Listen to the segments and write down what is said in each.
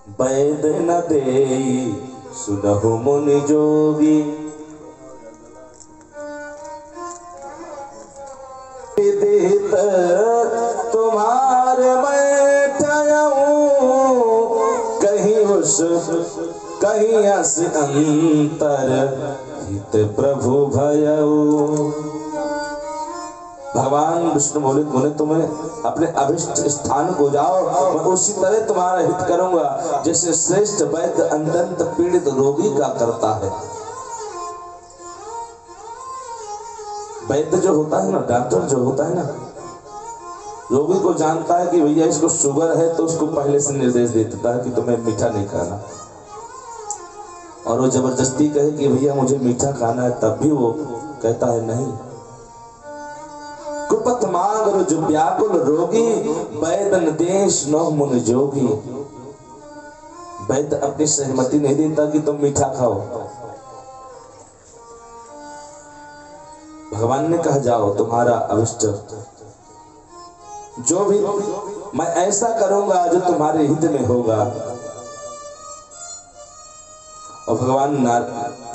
वैद न देई सुनहु मुनि जोगी। विदित तुम्हारे बैठयूं कहीं उस कहीं अस अंतर हित प्रभु भयऊ। भगवान विष्णु बोले मुने तुम्हें अपने अभिष्ट स्थान को जाओ, मैं उसी तरह तुम्हारा हित करूंगा जैसे श्रेष्ठ वैद्य अत्यंत पीड़ित रोगी का करता है। वैद्य जो होता है ना, डॉक्टर जो होता है ना, रोगी को जानता है कि भैया इसको शुगर है, तो उसको पहले से निर्देश दे देता है कि तुम्हें मीठा नहीं खाना, और वो जबरदस्ती कहे कि भैया मुझे मीठा खाना है, तब भी वो कहता है नहीं। कुपथ मांग जो व्याकुल रोगी वैदन देश नौ मुनि जोगी। वैद्य अपनी सहमति नहीं देता कि तुम मीठा खाओ। भगवान ने कहा जाओ तुम्हारा अभिष्ट जो भी मैं ऐसा करूंगा जो तुम्हारे हित में होगा। और भगवान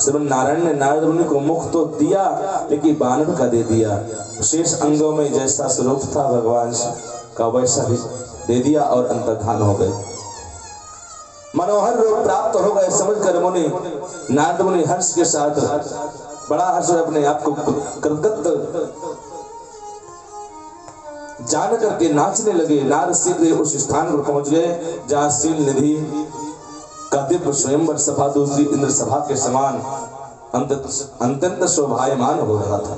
श्रीमन नारायण ने नारद मुनि को मुख तो दिया लेकिन बानर का दे दिया। शेष अंगों में जैसा स्वरूप था भगवान का वैसा ही दे दिया और अंतर्धान हो गए। मनोहर रूप प्राप्त हो गए समझकर मुनि नारद मुनि हर्ष के साथ बड़ा हर्ष अपने आप को कृतज्ञ जान करके नाचने लगे। नारद शीघ्र उस स्थान पर पहुंच गए जहाँ शील निधि का दिव्य स्वयंवर सभा दूसरी इंद्र सभा के समान अत्यंत शोभायमान हो रहा था।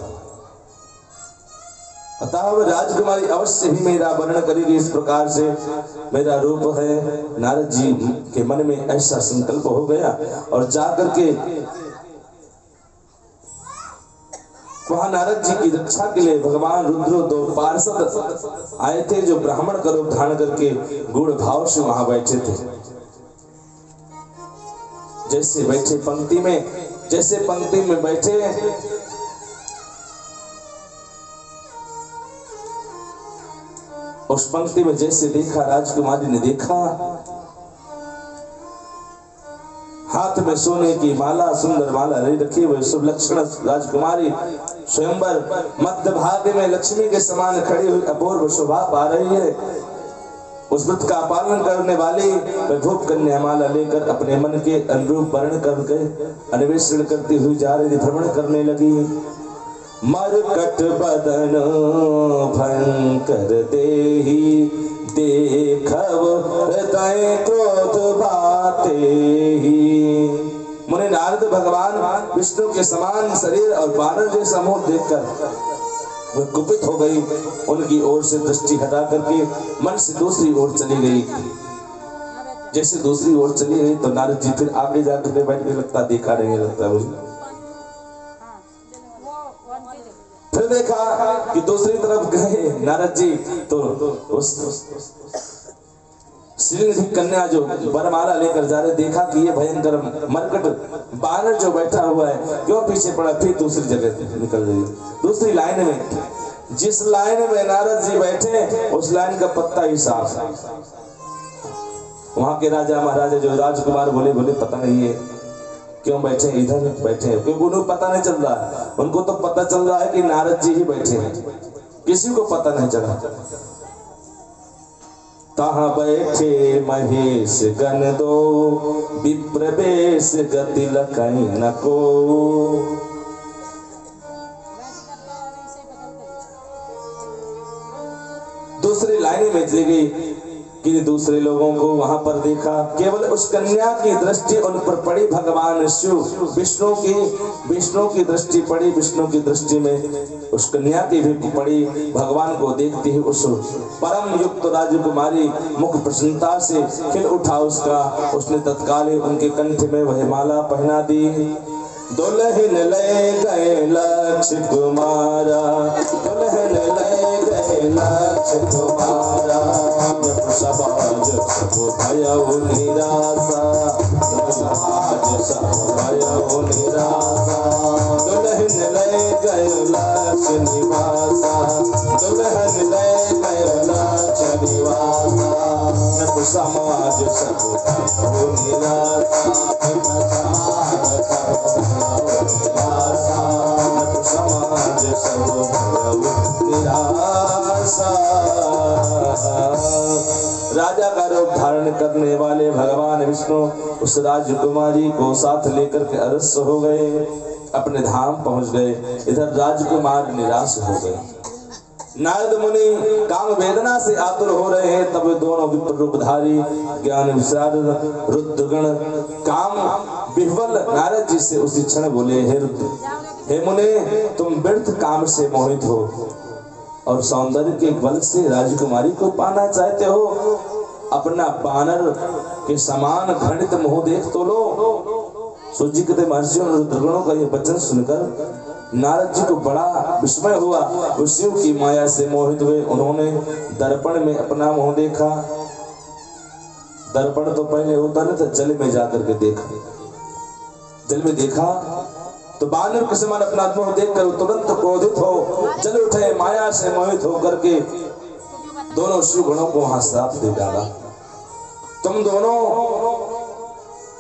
अतः राजकुमारी अवश्य ही मेरा वर्णन करेगी। इस प्रकार से मेरा रूप है। नारद जी के मन में ऐसा संकल्प हो गया और जाकर के वहां नारद जी की रक्षा के लिए भगवान रुद्र दो पार्षद आए थे जो ब्राह्मण का रूप धारण करके गूढ़ भाव से वहां बैठे थे। जैसे बैठे पंक्ति में, जैसे पंक्ति में बैठे उस पंक्ति में जैसे देखा राजकुमारी ने देखा हाथ में सोने की माला सुंदर माला रखी हुई शुभ लक्षण राजकुमारी स्वयंवर मध्य भाग में लक्ष्मी के समान खड़ी हुई अपूर्व शोभा पा रही है। उस व्रत का पालन करने वाली वैभव कन्या माला लेकर अपने मन के अनुरूप वर्ण करके अन्वेषण करती हुई जा रही भ्रमण करने लगी। मरकट बदन भयंकर देहि देखव हृदय क्रोध बाते ही। मुनि नारद भगवान विष्णु के समान शरीर और बानर जैसा मुंह देखकर वह कुपित हो गई। उनकी ओर से दृष्टि हटा करके मन से दूसरी ओर चली गई। जैसे दूसरी ओर चली गई तो नारद जी फिर आगे जाकर बैठने लगता, देखा नहीं लगता मुझे। फिर देखा कि दूसरी तरफ गए नारद जी तो उस श्रीनिधि कन्या जो वरमाला लेकर जा रहे, देखा कि ये भयंकर मरकट बानर जो बैठा हुआ है क्यों पीछे पड़ा। फिर दूसरी जगह निकल गई, दूसरी लाइन में। जिस लाइन में नारद जी बैठे उस लाइन का पत्ता ही साफ। वहां के राजा महाराजा जो राजकुमार बोले पता नहीं है क्यों बैठे, इधर बैठे क्योंकि उनको पता नहीं चल रहा है। उनको तो पता चल रहा है कि नारद जी ही बैठे हैं, किसी को पता नहीं चला। तहाँ बैठे महेश गण दो विप्र बेश गति लखई न को। दूसरी लाइन में चली गई कि दूसरे लोगों को वहां पर देखा। केवल उस कन्या की दृष्टि उन पर पड़ी। भगवान शिव विष्णु की दृष्टि पड़ी। विष्णु की दृष्टि में उस कन्या की भी पड़ी। भगवान को देखती ही उस परम युक्त राजकुमारी मुख प्रसन्नता से खिल उठा उसका। उसने तत्काल ही उनके कंठ में वह माला पहना दी। दुल्हन ले गए लक्ष्य कुमारा, दुल्हन ले गए लक्ष्य कुमारा। समाज सब भयउ निराशा, समाज सब भयउ निराशा। दुल्हन ले गए लक्ष्य निवासा, दुल्हन ले गए लक्ष्य निवासा। समाज सब हो निराशा, समाज सब हो निराशा। राजा का रूप धारण करने वाले भगवान विष्णु उस राजकुमारी को साथ लेकर के अदृश्य हो गए, अपने धाम पहुंच गए। इधर राजकुमार निराश हो गए। नारद मुनि काम वेदना से आतुर हो रहे हैं, तब दोनों विप्र रूपधारी ज्ञान विशारद रुद्रगण काम विह्वल नारद जी से उसी क्षण बोले, हे रुद्र, हे मुने, तुम व्यर्थ काम से मोहित हो और सौंदर्य के बल से राजकुमारी को पाना चाहते हो। अपना बानर के समान घृणित मोह देख तो लो। सूजी के महर्षियों और रुद्रगणों का ये वचन सुनकर नारद जी को बड़ा विस्मय हुआ। वो शिव की माया से मोहित हुए। उन्होंने दर्पण में अपना मुंह देखा। दर्पण तो पहले होता नहीं था, जल में जाकर के देखा। जल में देखा तो बानर के समान अपना मुंह देखकर तुरंत क्रोधित हो जल उठे। माया से मोहित होकर के दोनों शिव गणों को वहां श्राप दे डाला, तुम दोनों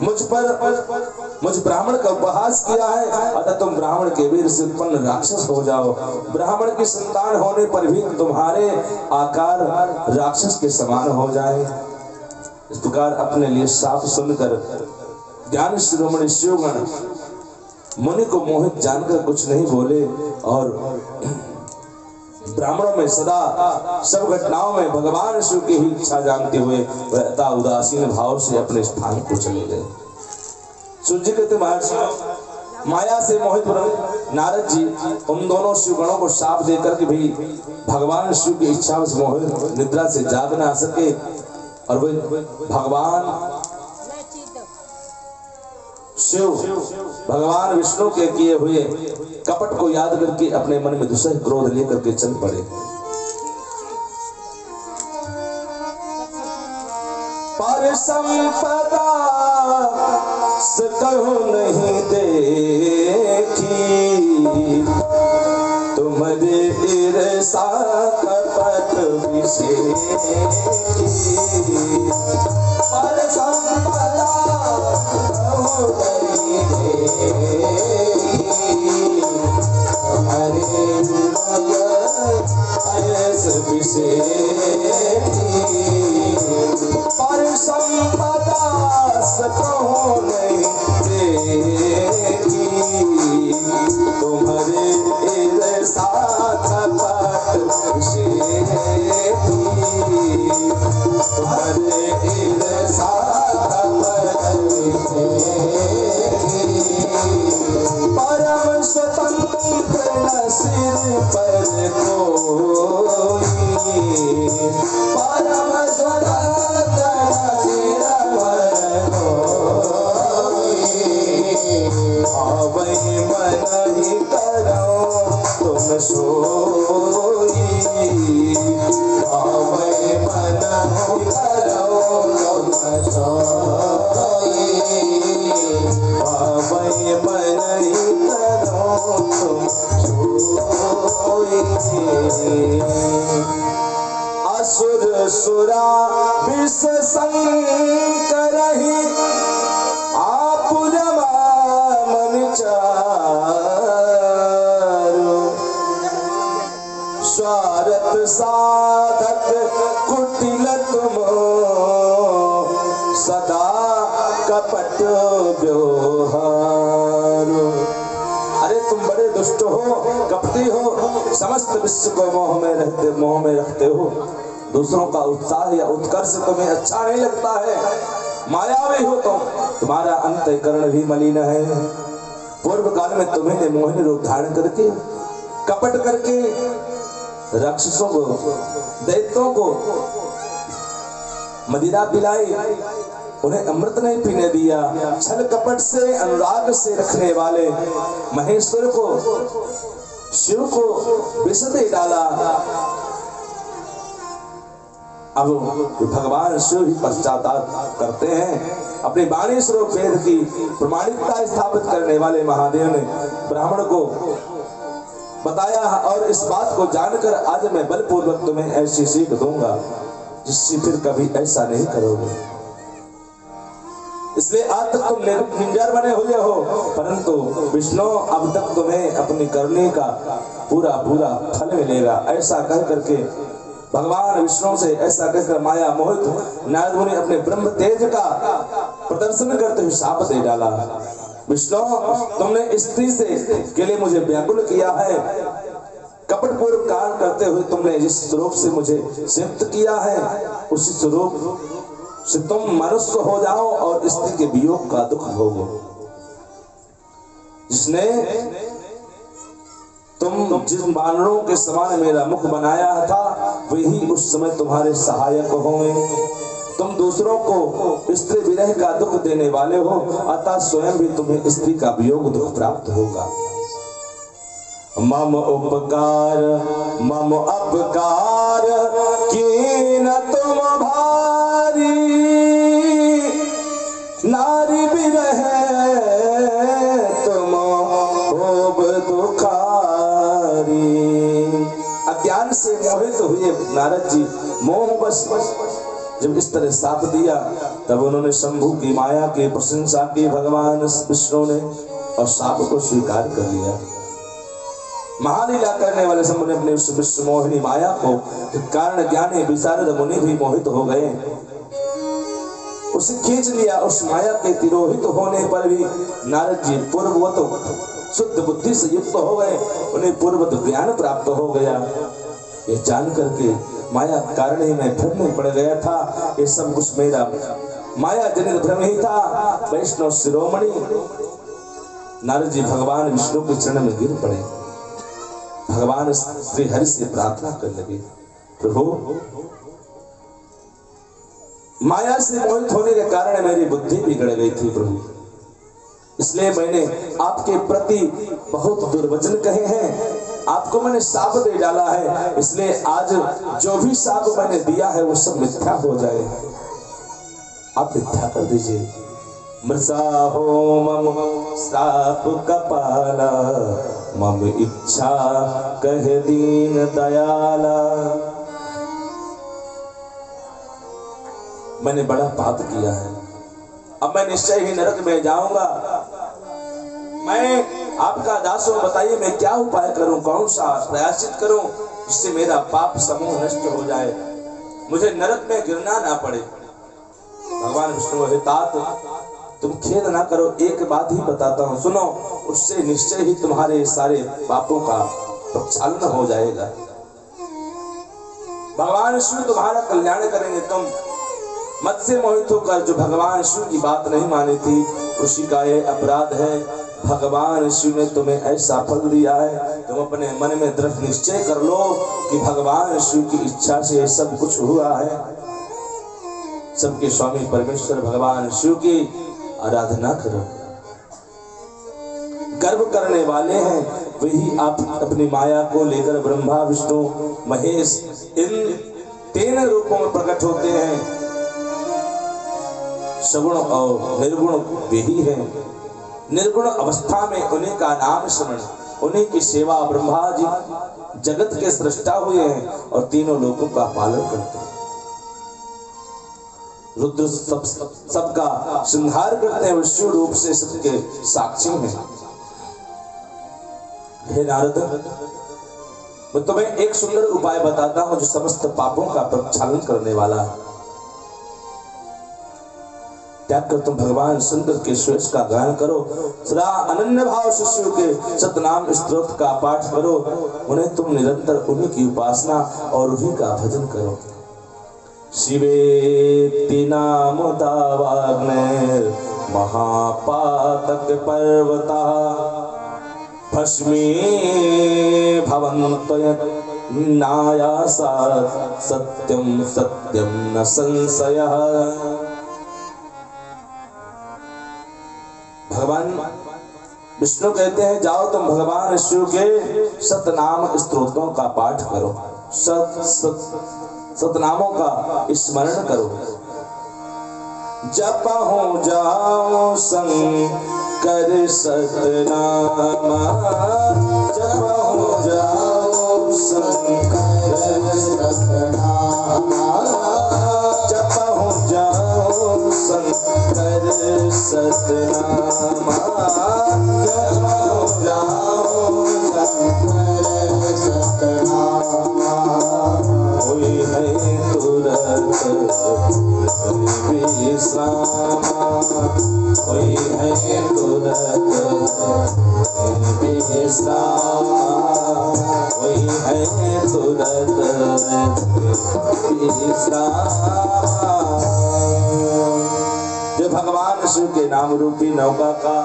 मुझ ब्राह्मण का उपहास किया है, अतः तुम ब्राह्मण के वीर से उत्पन्न राक्षस हो जाओ। ब्राह्मण की संतान होने पर भी तुम्हारे आकार राक्षस के समान हो जाए। इस प्रकार अपने लिए शाप सुनकर ज्ञान शिरोमणि शिवगण मुनि को मोहित जानकर कुछ नहीं बोले और ब्राह्मणों में सदा सब घटनाओं में भगवान शिव की ही इच्छा जानते हुए वह उदासीन भाव से अपने स्थान को चले गए। सूर्य कहते महर्षि माया से मोहित नारद जी उन दोनों शिवगणों को शाप देकर के भी भगवान शिव की इच्छा से मोहित निद्रा से जाग ना सके और वे भगवान शिव भगवान विष्णु के किए हुए कपट को याद करके अपने मन में दूसरा क्रोध लेकर के चल पड़े। पर संपदा कहूं नहीं देखी, तुम्हारे ईर्षा कपट विशेषी। पर संपदा कहूं नहीं देखी, तुम्हारे ईर्षा विशेषी। पर संपदा कहूं नहीं देखी, तुम्हारे ईर्षा कपट विशेषी। तुम्हारे ईर्षा कपट विशेषी। परम स्वतंत्र न सिर पर कोई, परम स्वतंत्र न सिर पर कोई। आवै मन ही करो तुम सोई, आवै मन ही करो तुम सोई। आवै मन ही करो तुम सोई। असुर सुरा विष संकर ही आपुरमा मन चारो। स्वार्थ साधक कुटिल तुम सदा कपट व्यवहार। अरे तुम बड़े दुष्ट हो, कपटी हो, समस्त विश्व को मोह में रखते हो। दूसरों का उत्साह या उत्कर्ष तुम्हें अच्छा नहीं लगता है, मायावी हो तुम, तुम्हारा अंतःकरण भी मलिन है। पूर्व काल में तुम्हें मोहिनी रूप धारण करके कपट करके राक्षसों को दैत्यों को मदिरा पिलाई, उन्हें अमृत नहीं पीने दिया। छल कपट से अनुराग से रखने वाले महेश्वर को शिव को विष दे डाला। अब भगवान शिव ही पश्चाताप करते हैं। अपनी वाणी स्वरूप वेद की प्रमाणिकता स्थापित करने वाले महादेव ने ब्राह्मण को बताया और इस बात को जानकर आज मैं बलपूर्वक तुम्हें ऐसी सीख दूंगा। जिससे फिर कभी ऐसा नहीं करोगे। इसलिए आज तक तुम निंजार बने हुए हो, परंतु विष्णु अब तक तुम्हें अपनी करने का पूरा पूरा फल मिलेगा। ऐसा कह करके भगवान विष्णु से ऐसा कहकर माया मोहित नारद मुनि अपने ब्रह्म तेज का प्रदर्शन करते हुए शाप दे डाला। विष्णु, तुमने स्त्री से के लिए मुझे व्याकुल किया है, कपटपूर्वक कार्य करते हुए तुमने जिस स्वरूप से मुझे सिद्ध किया है, उसी स्वरूप से तुम मनुष्य हो जाओ और स्त्री के वियोग का दुख भोगो। जिसने तुम जिस वानरों के समान मेरा मुख बनाया था, वही उस समय तुम्हारे सहायक होंगे। तुम दूसरों को स्त्री विरह का दुख देने वाले हो, अतः स्वयं भी तुम्हें स्त्री का वियोग दुख प्राप्त होगा। मम उपकार मम अपकार कीन तुम भारी, नारी बिरह तुम होब दुखारी। अज्ञान से मोहित हुए नारद जी मोह बस जब इस तरह साप दिया, तब उन्होंने शंभु की माया की प्रशंसा की भगवान विष्णु ने, और साप को स्वीकार कर लिया। महालीला करने वाले शंभु ने अपने विश्व मोहिनी माया को कारण ज्ञानी विशारद मुनि भी मोहित हो गए, उसे खींच लिया। उस माया के तिरोहित होने पर भी नारद जी पूर्ववत शुद्ध बुद्धि से युक्त हो गए, उन्हें पूर्ववत ज्ञान प्राप्त हो गया। ये जान करके माया कारण ही मैं भ्रम में पड़ गया था, ये सब कुछ मेरा माया जनित भ्रम ही था। वैष्णव शिरोमणि नारद जी भगवान विष्णु के चरण में गिर पड़े, भगवान श्री हरि से प्रार्थना करने लगे, प्रभु माया से मोहित होने के कारण मेरी बुद्धि बिगड़ गई थी प्रभु, इसलिए मैंने आपके प्रति बहुत दुर्वचन कहे हैं, आपको मैंने शाप दे डाला है। इसलिए आज जो भी शाप मैंने दिया है वो सब मिथ्या हो जाए, आप मिथ्या कर दीजिए। मृषा हो मम श्राप कपाला, मम इच्छा कह दीन दयाला। मैंने बड़ा पाप किया है, अब मैं निश्चय ही नरक में जाऊंगा। मैं आपका दास हूं, बताइए मैं क्या उपाय करूं, कौन सा प्रयासित करूं जिससे मेरा पाप समूह नष्ट हो जाए, मुझे नरक में गिरना ना पड़े। भगवान विष्णु हे तात, तुम खेद ना करो, एक बात ही बताता हूं, सुनो, उससे निश्चय ही तुम्हारे सारे पापों का प्रक्षालन हो जाएगा। भगवान शिव तुम्हारा कल्याण करेंगे। तुम मत से मोहित होकर जो भगवान शिव की बात नहीं मानी थी, उसी का ये अपराध है। भगवान शिव ने तुम्हें ऐसा फल दिया है, तुम अपने मन में दृढ़ निश्चय कर लो कि भगवान शिव की इच्छा से ये सब कुछ हुआ है। सबके स्वामी परमेश्वर भगवान शिव की आराधना करो। गर्व करने वाले हैं वही आप अपनी माया को लेकर ब्रह्मा विष्णु महेश इन 3 रूपों में प्रकट होते हैं। सगुण और निर्गुण वही है। निर्गुण अवस्था में उन्हीं का नाम स्मरण, उन्हीं की सेवा, ब्रह्मा जी जगत के सृष्टा हुए हैं और तीनों लोगों का पालन करते हैं। रुद्र सबका संहार करते हैं, विष्णु रूप से सबके साक्षी हैं। हे नारद, मैं तुम्हें एक सुंदर उपाय बताता हूं जो समस्त पापों का प्रक्षालन करने वाला है। त्याग कर तुम भगवान सुंदर के श्रेष्ठ का गान करो, सदा अनन्य भाव से शिव के सतनाम स्तोत्र का पाठ करो, उन्हें तुम निरंतर उन्हीं की उपासना और उन्हीं का भजन करो। शिवेति नाम दावाग्नेर महापातक पर्वता, भस्मी भवन्तो नायासा सत्यम सत्यम न संशयः। भगवान विष्णु कहते हैं, जाओ तुम भगवान शिव के सतनाम स्तोत्रों का पाठ करो, सतनामों का स्मरण करो। जपहु जाओ शंकर सतनामा, जपहु जाओ शंकर सतनामा, जपहु जाओ शंकर सतनामा, जपहु जाओ शंकर सतनामा। कोई है तुरंत विश्रामा, कोई है तुरंत विश्रामा, कोई है तुरंत विश्रामा। जो भगवान शिव के नाम रूपी नौका का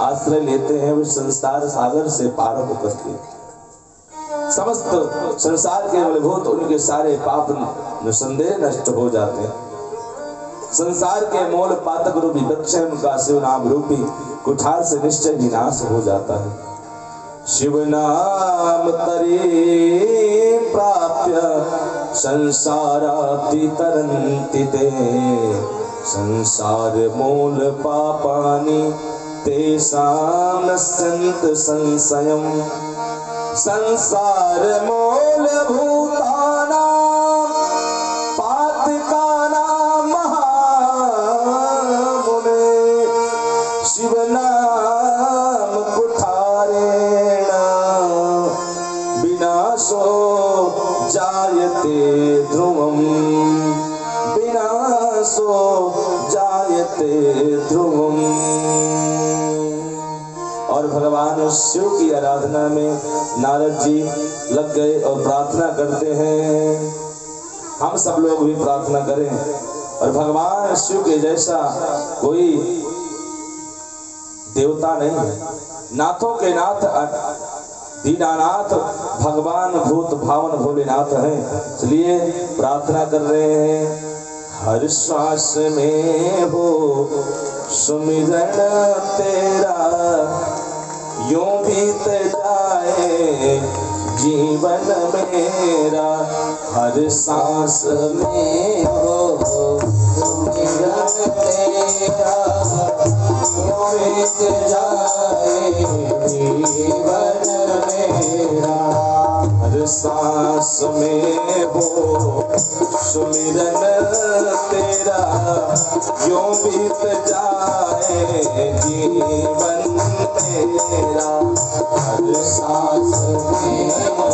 आश्रय लेते हैं वे संसार सागर से पार होकर के समस्त संसार के मूलभूत उनके सारे पाप निसंदेह नष्ट हो जाते हैं। संसार के मूल पातक रूपी वृक्ष का शिव नाम रूपी कुठार से निश्चय विनाश हो जाता है। शिव नाम तरे प्राप्य संसाराति तरन्ति ते, संसार मूल पापानि तेषां नश्यन्ति संशयम्। संसार मूल भूतानां पातकानां महामुने, शिव नाम कुठारेण विनाशो जायते ध्रुवम्, विनाशो जायते ध्रुवम्। और भगवान शिव की आराधना में नारद जी लग गए और प्रार्थना करते हैं। हम सब लोग भी प्रार्थना करें और भगवान शिव के जैसा कोई देवता नहीं है। नाथों के नाथ दीनानाथ भगवान भूत भावन भोलेनाथ हैं, इसलिए प्रार्थना कर रहे हैं। हर श्वास में हो सुमिरन तेरा, यूं बीत जाए जीवन मेरा। हर सांस में हो सुमिरन तेरा, यूं बीत जाए जीवन मेरा। हर सांस में हो सुमिरन तेरा, यूं बीत जाए जीवन मेरा। हर सांस में हो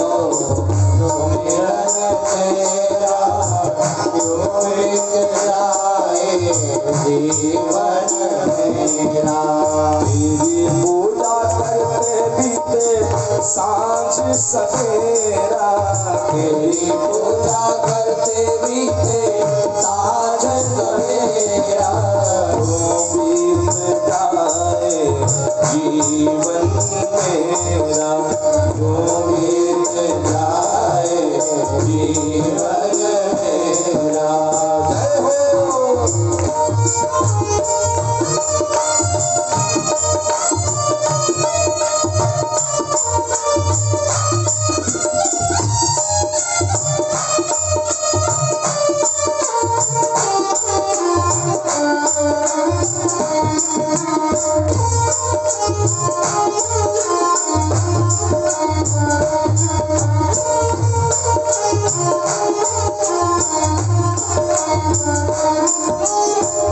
सुमिरन तेरा, यूं बीत जाए जीवन मेरा। तेरी पूजा करते बीते सांझ सवेरा, तेरी पूजा करते बीते सांझ सवेरा। बीत जाए जीवन मेरा, जो बीत जाए जीवन मेरा। जय हो।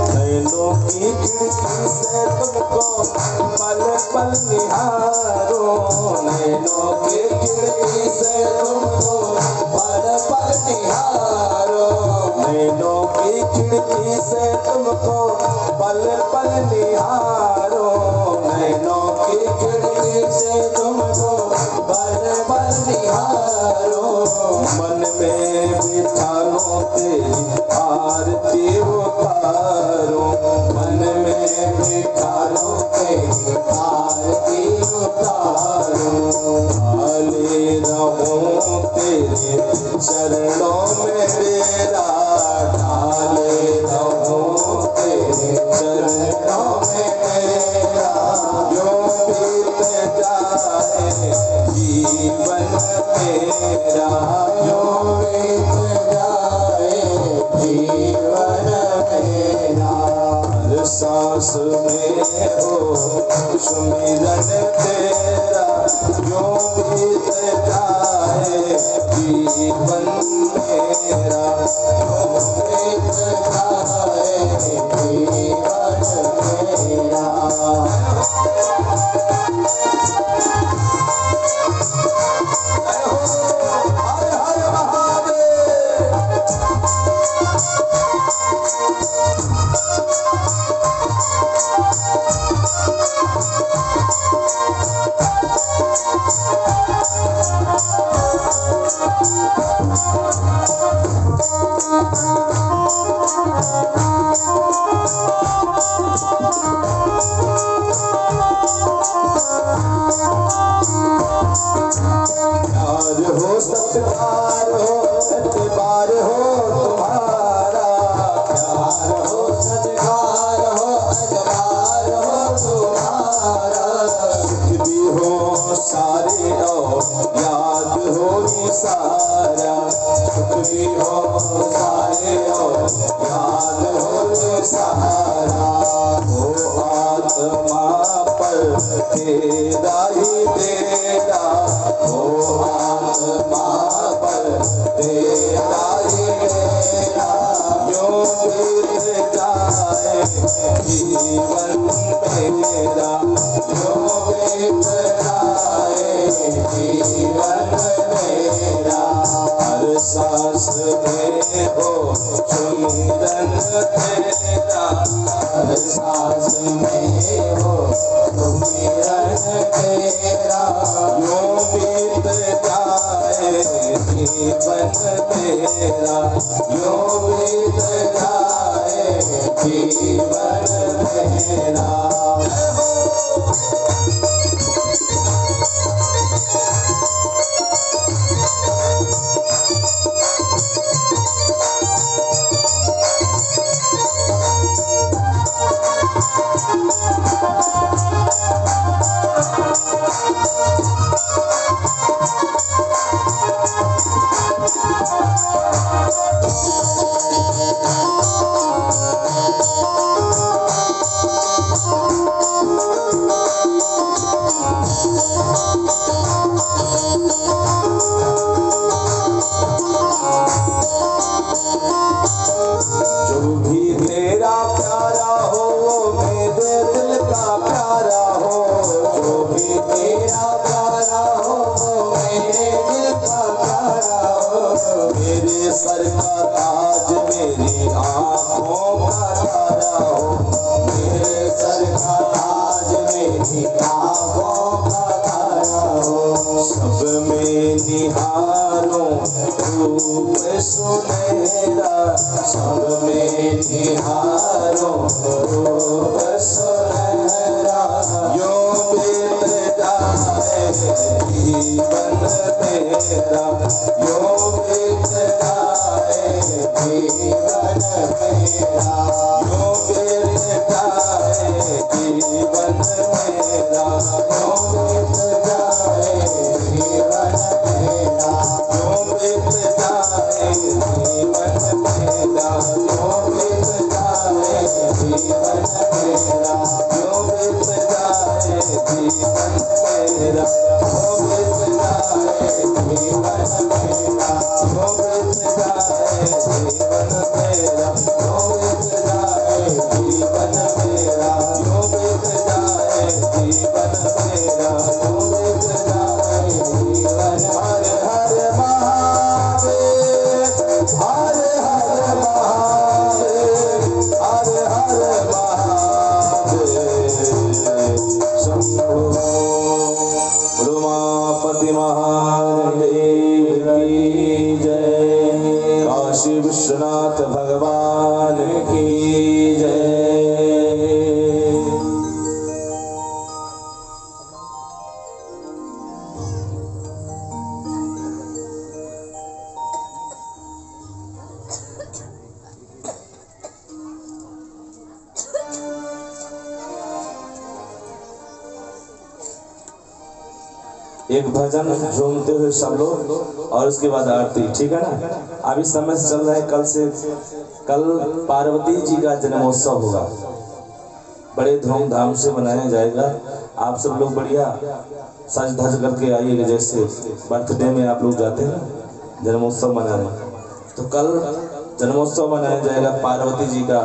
नैनों की खिड़की से तुमको पल पल निहारो, नैनों की खिड़की से तुमको पल पल निहारो। नैनों की खिड़की से तुमको पल पल निहारो, नैनों की खिड़की से तुमको पल पल निहारो। मन में बिठा लो तेरी आरती उतारो, मन में बिठा लो तेरी आरती उतारो। ढाले रहूं तेरे चरणों में मेरा, ढाले रहूं तेरे चरणों में मेरा। यूं बीत जाए जीवन मेरा, यूं बीत जाए जीवन मेरा। हर सांस में हो सुमिरन तेरा, यूं बीत जाए जीवन मेरा, यूं बीत जाए जीवन मेरा। प्यार हो सत्कार हो एतबार हो तुम्हारा, प्यार हो सत्कार हो एतबार हो तुम्हारा, सुख भी हो सारे और याद हो ही सारा, सुख भी हो सारे और याद हो ही सारा। हो आत्मा पर तेरा ही तेरा, हो आत्मा पर तेरा ही तेरा, यूं बीत जाए जीवन मेरा, यूं बीत जाए जीवन मेरा। हर सांस में हो सुमिरन तेरा, हर सांस में हो सुमिरन तेरा, यूं बीत जाए जीवन मेरा, यूं बीत जाए जीवन मेरा। जो भी तेरा प्यारा हो मेरे दिल का प्यारा हो, जो भी तेरा प्यारा हो मेरे दिल का प्यारा हो, मेरे सर का ताज मेरी आँखों का तारा हो, मेरे सर का ताज मेरी आँखों का तारा हो। सब में निहारों रूप सुनहरा, सब में निहारों रूप सुनहरा, यूं बीत जाए जीवन मेरा, यूं बीत जाए जीवन मेरा, यूं बीत जाए जीवन मेरा, यूं बीत जाए जीवन मेरा, यूं बीत जाए जीवन मेरा, यूं बीत जाए जीवन मेरा, यूं बीत जाए जीवन मेरा, यूं बीत जाए जीवन मेरा, यूं बीत जाए जीवन मेरा, यूं बीत जाए जीवन मेरा, यूं बीत जाए जीवन मेरा, यूं बीत जाए जीवन। हर हर महादेव, हर हर महादेव, हर हर महादेव शंभो। उमापति महादेव की जय, काशी विश्वनाथ भगवान की जय। एक भजन झूमते हुए सब लोग और उसके बाद आरती, ठीक है ना। अभी समय से चल रहा है, कल पार्वती जी का जन्मोत्सव होगा, बड़े धूमधाम से मनाया जाएगा। आप सब लोग बढ़िया सज धज करके आइएगा, जैसे बर्थडे में आप लोग जाते हैं जन्मोत्सव मनाने, तो कल जन्मोत्सव मनाया जाएगा पार्वती जी का।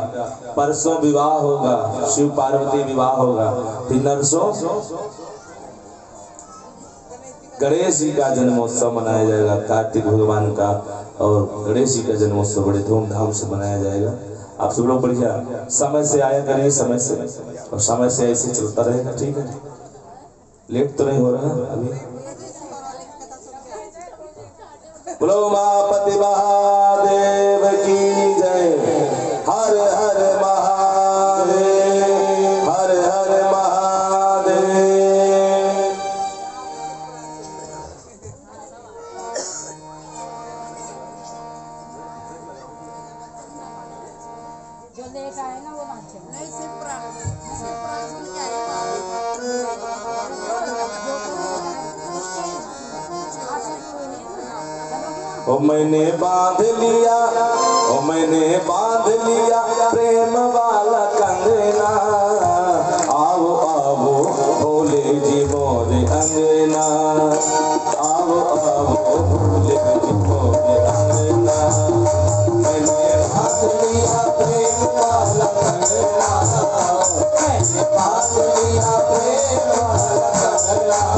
परसों विवाह होगा, शिव पार्वती विवाह होगा। फिर नरसों गणेश जी का जन्मोत्सव मनाया जाएगा, कार्तिक भगवान का, और गणेश जी का जन्मोत्सव बड़े धूमधाम से मनाया जाएगा। आप सब लोग बढ़िया समय से आया करिए, समय से, और समय से ऐसे चलता रहेगा, ठीक है? लेट तो नहीं हो रहा अभी? बोलो उमापति महादेव की जय। हर हर महादेव, हर हर महादेव। जो लेट आए ना वो नाचे नहीं, सिर्फ पुराना सुन के आए। ओ मैंने बांध लिया, ओ मैंने बांध लिया प्रेम वाला कंगना। आओ आओ भोले जी मोरे अंगना, आओ आओ भोले जी मोरे अंगना। मैंने बांध लिया प्रेम वाला कंगना, मैंने बांध लिया प्रेम वाला कंगना।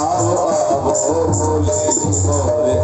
आओ आओ भोले जी मोरे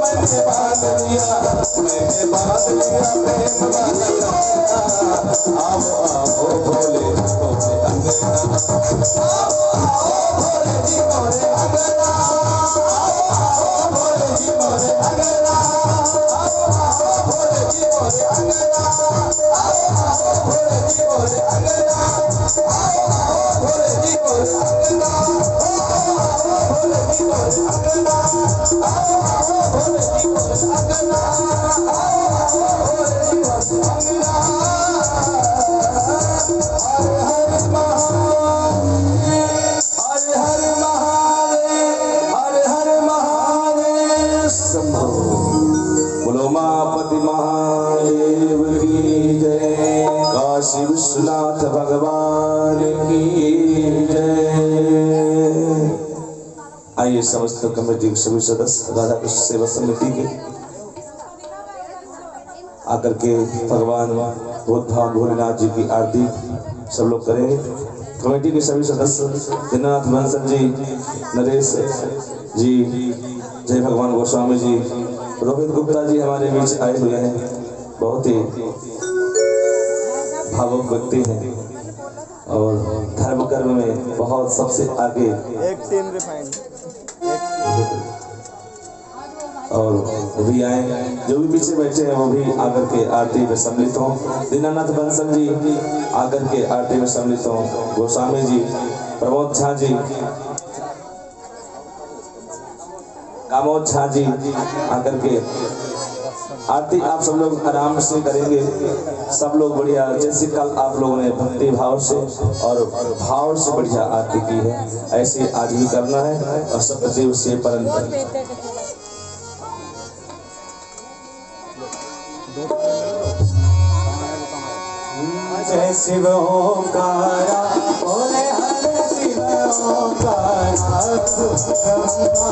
मैंने बांध लिया प्रेम वाला आओ आओ भोले भोले अंगना आओ भोले जी मोरे अंगना आओ भोले जी मोरे अंगना आओ भोले जी मोरे अंगना आओ भोले जी मोरे अंगना आओ भोले जी मोरे अंगना आओ भोले जी मोरे अंगना आओ भोले जी मोरे अंगना आओ भोले जी मोरे अंगना उमापति महादेव की जय, काशी विश्वनाथ भगवान की जय। आइए समस्त कमेटी के सभी सदस्य राधा कृष्ण सेवा समिति के आकर के भगवान भोलेनाथ भोलेनाथ जी की आरती सब लोग करेंगे। कमेटी के सभी सदस्य दीनानाथ बंसल जी, नरेश जी, जय भगवान गोस्वामी जी, रोहित गुप्ता जी हमारे बीच आए हुए हैं। बहुत ही भावुक व्यक्ति हैं और धर्म कर्म में बहुत सबसे आगे एक टीम रिफाइंड और वो भी आए, जो भी पीछे बैठे हैं वो भी आकर के आरती में सम्मिलित हों। दीनानाथ बंसल जी आकर के आरती में सम्मिलित हों। गोस्वामी जी, प्रमोद झा जी, कामोद झा जी आकर के आरती आप सब लोग आराम से करेंगे। सब लोग बढ़िया, जैसे कल आप लोगों ने भक्ति भाव से और भाव से बढ़िया आरती की है, ऐसे आज भी करना है और सत्यदेव से परंतु जय शिव ओंकारा बोले हर शिव ओंकारा।